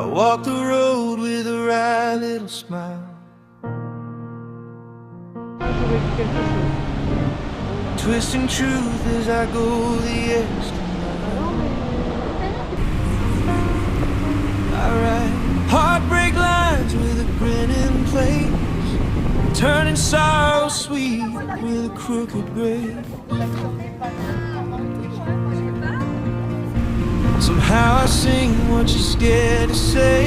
I walk the road with a wry little smile. Twisting truth as I go the extra mile. I write heartbreak lines with a grin in place, turning sorrow sweet with a crooked grace. Somehow I sing what you're scared to say.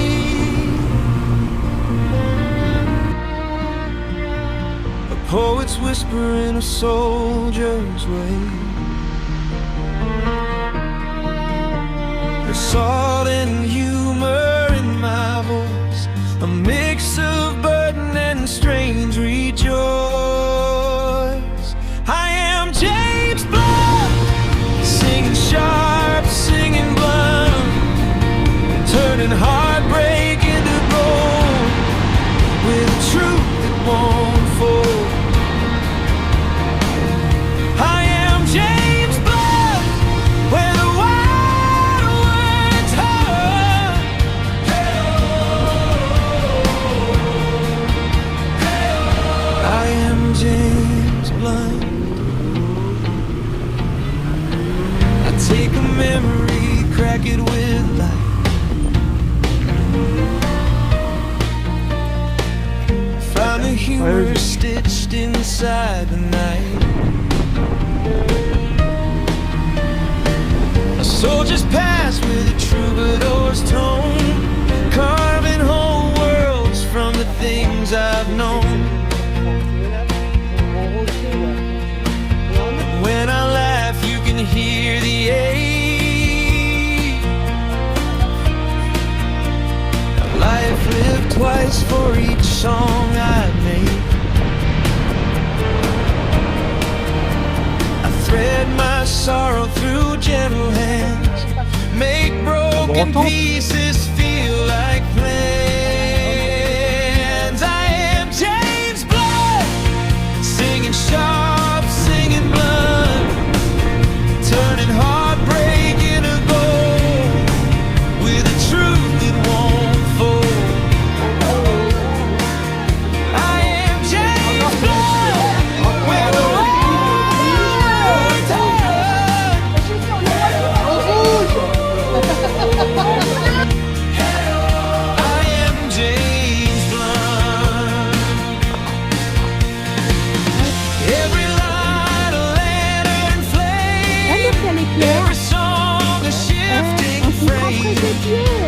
Poets whisper in a soldier's way. There's salt and humor in my voice, a mix of burden and strange rejoice. I am James Blunt, singing sharp, singing blunt, turning heartbreak into gold with a truth that won't fold. Take a memory, crack it with light, find the humor stitched inside the night. A soldier's past with a troubadour's tone, carving whole worlds from the things I've known. When I laugh, you can hear the ache. Life lived twice for each song I make. I thread my sorrow through gentle hands, make broken pieces feel like plans. I am James Blunt, singing sharp, singing blunt, turning heartbreak into gold with a truth that won't fold. I am James Blunt, where the world turns. I am James Blunt. Every light a lantern flame, every song a shifting frame.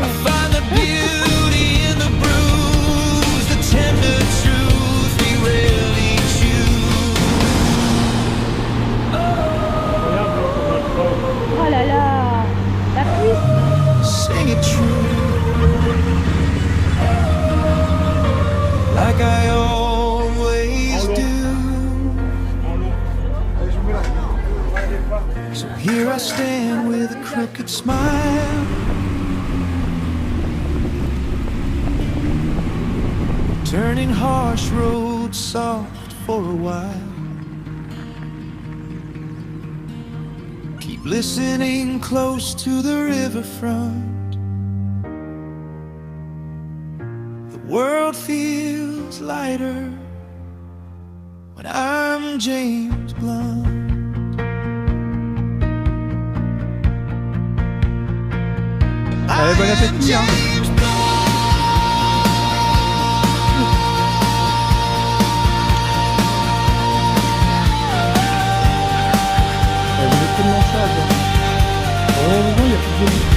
I find the beauty in the bruise, the tender truth we rarely choose. Oh là là, la pluie. Sing it true, like I always do. So here I stand with a crooked smile, turning harsh roads soft for a while. Keep listening close to the riverfront. The world feels lighter when I'm James Blunt. Allez, bon appétit, hein. Vous êtes tellement sage. Heureusement, il y a plus de